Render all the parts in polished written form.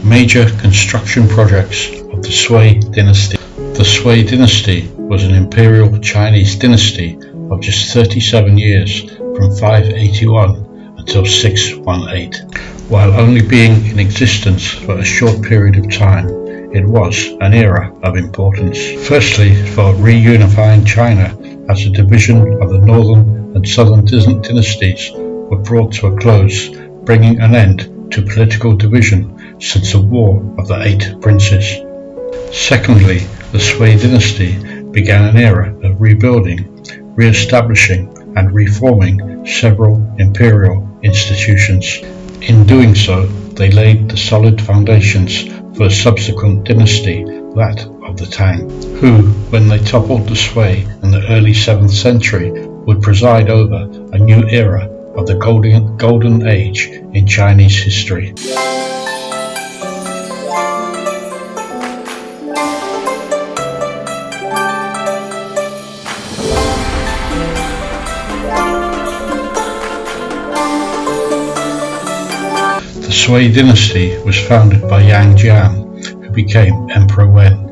Major construction projects of the Sui Dynasty. The Sui Dynasty was an imperial Chinese dynasty of just 37 years from 581 until 618. While only being in existence for a short period of time, it was an era of importance. Firstly, for re-unifying China, as the division of the northern and southern dynasties were brought to a close, bringing an end to political division since the War of the Eight Princes. Secondly, the Sui Dynasty began an era of rebuilding, re-establishing and reforming several imperial institutions. In doing so, they laid the solid foundations for a subsequent dynasty, that of the Tang, who, when they toppled the Sui in the early 7th century, would preside over a new era of the golden age in Chinese history. The Sui Dynasty was founded by Yang Jian, who became Emperor Wen.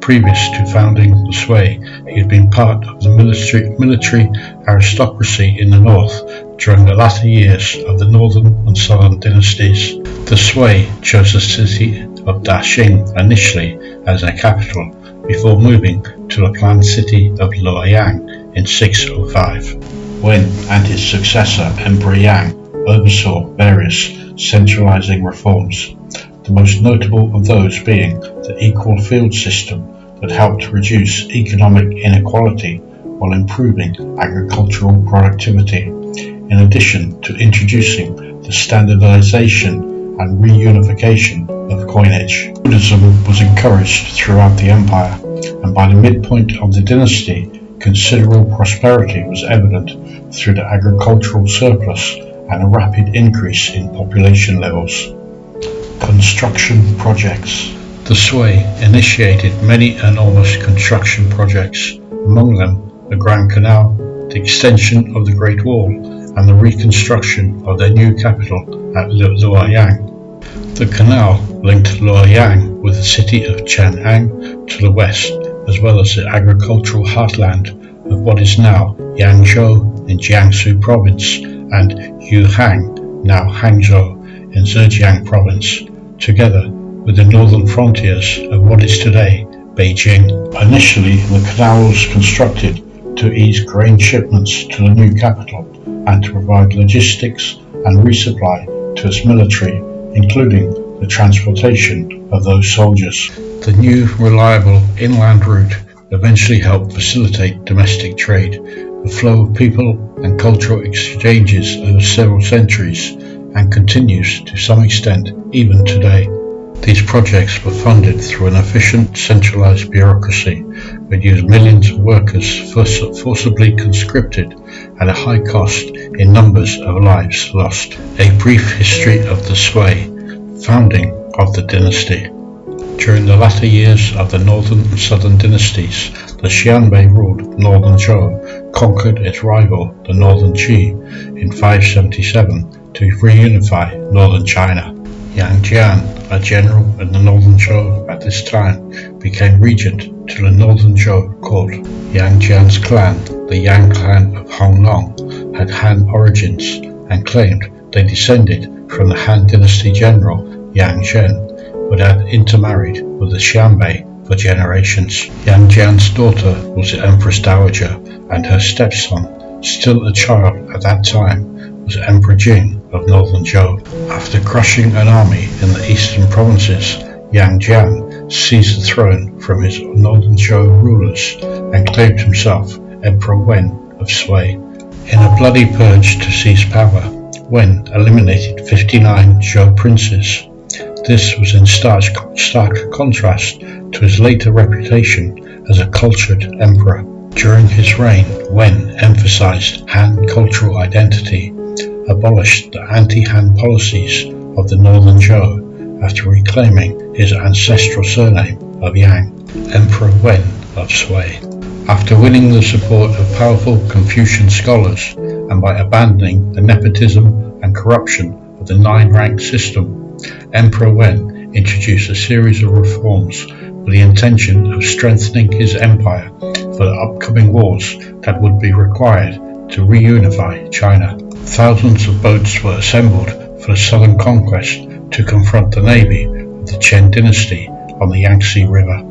Previous to founding the Sui, he had been part of the military aristocracy in the north during the latter years of the northern and southern dynasties. The Sui chose the city of Daxing initially as their capital, before moving to the planned city of Luoyang in 605. Wen and his successor, Emperor Yang, oversaw various centralizing reforms, the most notable of those being the equal field system that helped reduce economic inequality while improving agricultural productivity, in addition to introducing the standardization and reunification of coinage. Buddhism was encouraged throughout the empire, and by the midpoint of the dynasty, considerable prosperity was evident through the agricultural surplus and a rapid increase in population levels. Construction projects. The Sui initiated many enormous construction projects, among them the Grand Canal, the extension of the Great Wall, and the reconstruction of their new capital at Luoyang. The canal linked Luoyang with the city of Chang'an to the west, as well as the agricultural heartland of what is now Yangzhou in Jiangsu province and Yuhang, now Hangzhou, in Zhejiang province, together with the northern frontiers of what is today Beijing. Initially, the canal was constructed to ease grain shipments to the new capital and to provide logistics and resupply to its military, including the transportation of those soldiers. The new reliable inland route eventually helped facilitate domestic trade, the flow of people and cultural exchanges over several centuries, and continues to some extent even today. These projects were funded through an efficient centralized bureaucracy that used millions of workers forcibly conscripted at a high cost in numbers of lives lost. A brief history of the Sui, founding of the dynasty. During the latter years of the northern and southern dynasties, the Xianbei ruled northern Zhou, conquered its rival, the northern Qi, in 577 to reunify northern China. Yang Jian, a general in the northern Zhou at this time, became regent to the northern Zhou court. Yang Jian's clan, the Yang clan of Honglong, had Han origins and claimed they descended from the Han dynasty general Yang Zhen, but had intermarried with the Xianbei for generations. Yang Jian's daughter was the Empress Dowager, and her stepson, still a child at that time, was Emperor Jing of northern Zhou. After crushing an army in the eastern provinces, Yang Jian seized the throne from his northern Zhou rulers and claimed himself Emperor Wen of Sui. In a bloody purge to seize power, Wen eliminated 59 Zhou princes. This was in stark contrast to his later reputation as a cultured emperor. During his reign, Wen emphasized Han cultural identity, abolished the anti-Han policies of the northern Zhou after reclaiming his ancestral surname of Yang, Emperor Wen of Sui. After winning the support of powerful Confucian scholars and by abandoning the nepotism and corruption of the 9-rank system, Emperor Wen introduced a series of reforms with the intention of strengthening his empire for the upcoming wars that would be required to reunify China. Thousands of boats were assembled for the southern conquest to confront the navy of the Qin dynasty on the Yangtze River.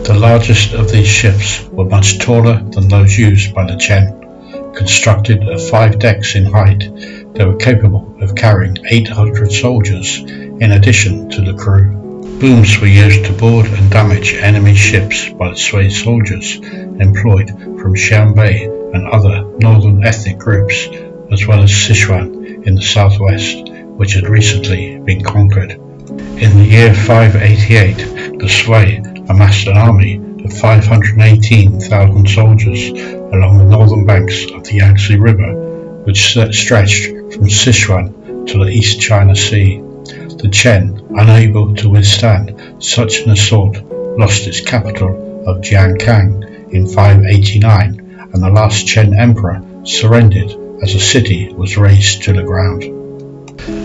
The largest of these ships were much taller than those used by the Qin. Constructed of 5 decks in height, they were capable of carrying 800 soldiers in addition to the crew. Booms were used to board and damage enemy ships by the Sui soldiers employed from Xianbei and other northern ethnic groups, as well as Sichuan in the southwest, which had recently been conquered. In the year 588, the Sui amassed an army of 518,000 soldiers along the northern banks of the Yangtze River, which stretched from Sichuan to the East China Sea. The Qin, unable to withstand such an assault, lost its capital of Jiankang in 589, and the last Qin emperor surrendered as the city was razed to the ground.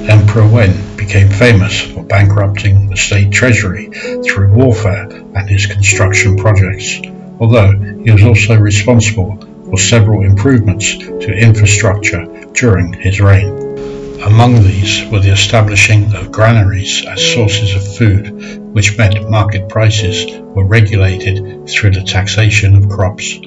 Emperor Wen became famous for bankrupting the state treasury through warfare and his construction projects, although he was also responsible for several improvements to infrastructure during his reign. Among these were the establishing of granaries as sources of food, which meant market prices were regulated through the taxation of crops.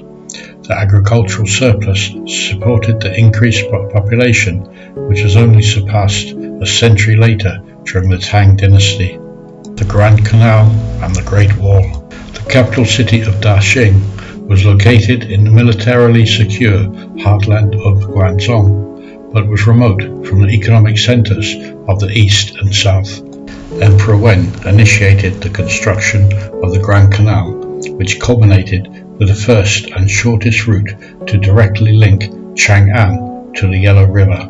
The agricultural surplus supported the increased population, which was only surpassed a century later during the Tang dynasty. The Grand Canal and the Great Wall. The capital city of Daxing was located in the militarily secure heartland of Guangdong, but was remote from the economic centers of the east and south. Emperor Wen initiated the construction of the Grand Canal, which culminated with the first and shortest route to directly link Chang'an to the Yellow River.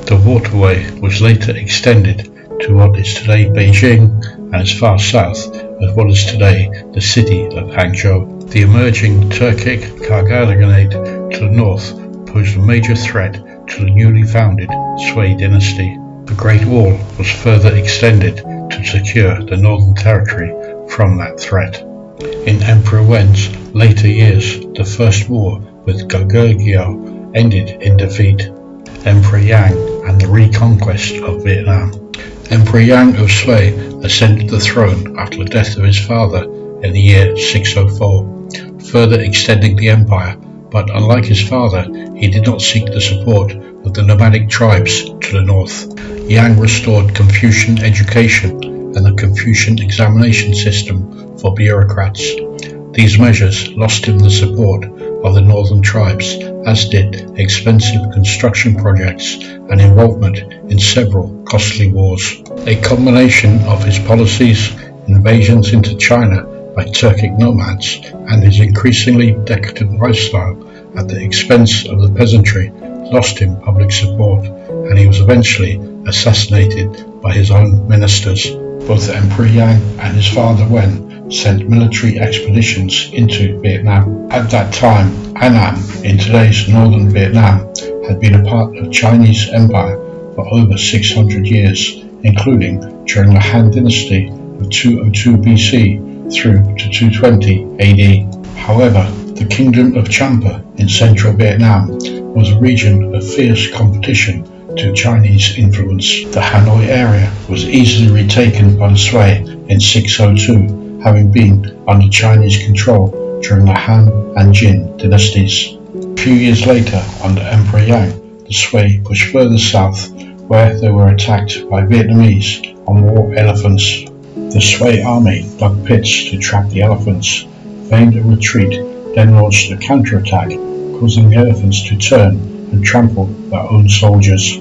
The waterway was later extended to what is today Beijing and as far south as what is today the city of Hangzhou. The emerging Turkic Khaganate to the north posed a major threat to the newly founded Sui Dynasty. The Great Wall was further extended to secure the northern territory from that threat. In Emperor Wen's later years, the first war with Goguryeo ended in defeat. Emperor Yang and the reconquest of Vietnam. Emperor Yang of Sui ascended the throne after the death of his father in the year 604, further extending the empire, but unlike his father, he did not seek the support of the nomadic tribes to the north. Yang restored Confucian education and the Confucian examination system for bureaucrats. These measures lost him the support of the northern tribes, as did expensive construction projects and involvement in several costly wars. A combination of his policies, invasions into China by Turkic nomads, and his increasingly decadent lifestyle at the expense of the peasantry lost him public support, and he was eventually assassinated by his own ministers. Both Emperor Yang and his father Wen sent military expeditions into Vietnam. At that time, Annam, in today's northern Vietnam, had been a part of Chinese Empire for over 600 years, including during the Han Dynasty of 202 BC through to 220 AD. However, the Kingdom of Champa in central Vietnam was a region of fierce competition to Chinese influence. The Hanoi area was easily retaken by the Sui in 602, having been under Chinese control during the Han and Jin dynasties. A few years later, under Emperor Yang, the Sui pushed further south, where they were attacked by Vietnamese on war elephants. The Sui army dug pits to trap the elephants, feigned a retreat, then launched a counterattack, causing the elephants to turn and trample their own soldiers.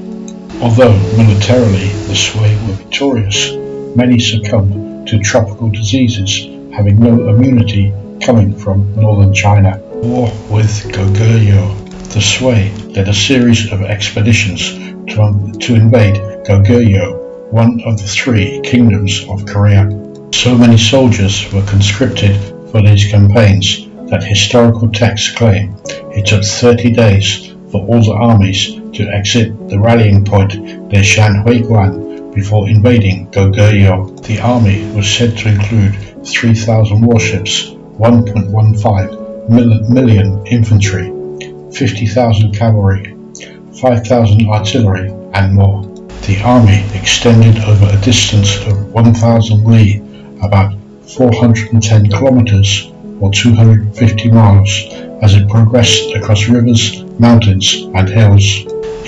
Although militarily the Sui were victorious, many succumbed to tropical diseases, having no immunity coming from northern China. War with Goguryeo. The Sui led a series of expeditions to invade Goguryeo, one of the 3 kingdoms of Korea. So many soldiers were conscripted for these campaigns that historical texts claim it took 30 days for all the armies to exit the rallying point near Shanhuiguan before invading Goguryeo. The army was said to include 3,000 warships, 1.15 million infantry, 50,000 cavalry, 5,000 artillery, and more. The army extended over a distance of 1,000 li, about 410 kilometers or 250 miles, as it progressed across rivers, mountains, and hills.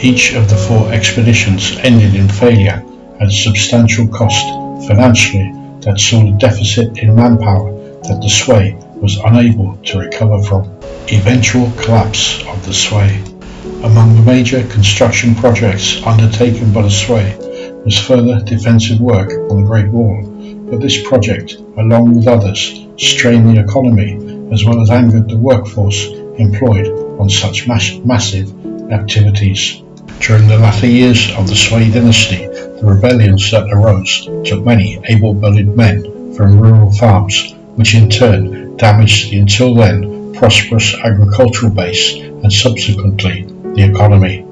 Each of the 4 expeditions ended in failure at substantial cost financially that saw a deficit in manpower that the Sui was unable to recover from. Eventual collapse of the Sui. Among the major construction projects undertaken by the Sui was further defensive work on the Great Wall, but this project, along with others, strained the economy as well as angered the workforce employed on such massive activities. During the latter years of the Sui Dynasty, the rebellions that arose took many able-bodied men from rural farms, which in turn damaged the until then prosperous agricultural base and subsequently the economy.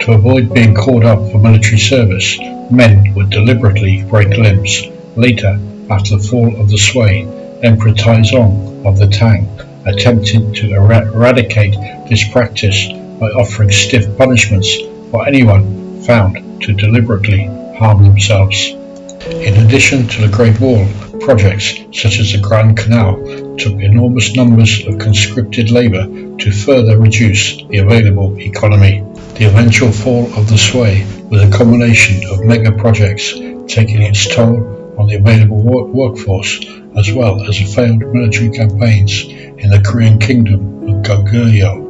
To avoid being called up for military service, men would deliberately break limbs. Later, after the fall of the Sui, Emperor Taizong of the Tang attempted to eradicate this practice by offering stiff punishments for anyone found to deliberately harm themselves. In addition to the Great Wall, projects such as the Grand Canal took enormous numbers of conscripted labour to further reduce the available economy. The eventual fall of the Sui was a combination of mega projects taking its toll on the available workforce, as well as failed military campaigns in the Korean kingdom of Goguryeo.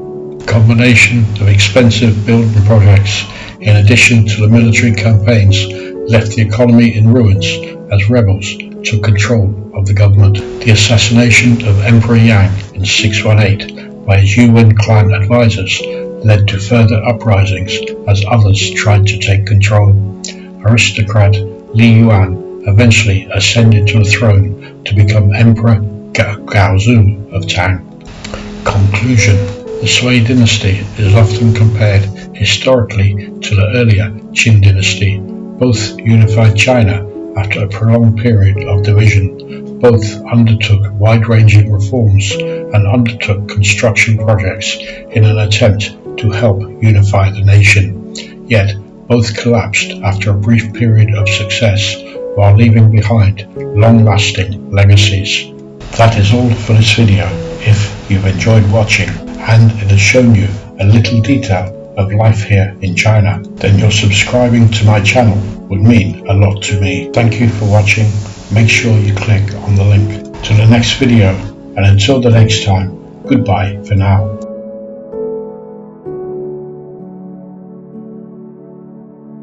Combination of expensive building projects in addition to the military campaigns left the economy in ruins as rebels took control of the government. The assassination of Emperor Yang in 618 by his Yuan clan advisors led to further uprisings as others tried to take control. Aristocrat Li Yuan eventually ascended to the throne to become Emperor Gaozu of Tang. Conclusion. The Sui dynasty is often compared historically to the earlier Qin dynasty. Both unified China after a prolonged period of division. Both undertook wide-ranging reforms and undertook construction projects in an attempt to help unify the nation. Yet both collapsed after a brief period of success while leaving behind long-lasting legacies. That is all for this video. If you've enjoyed watching and it has shown you a little detail of life here in China, then your subscribing to my channel would mean a lot to me. Thank you for watching. Make sure you click on the link to the next video, and until the next time, goodbye for now.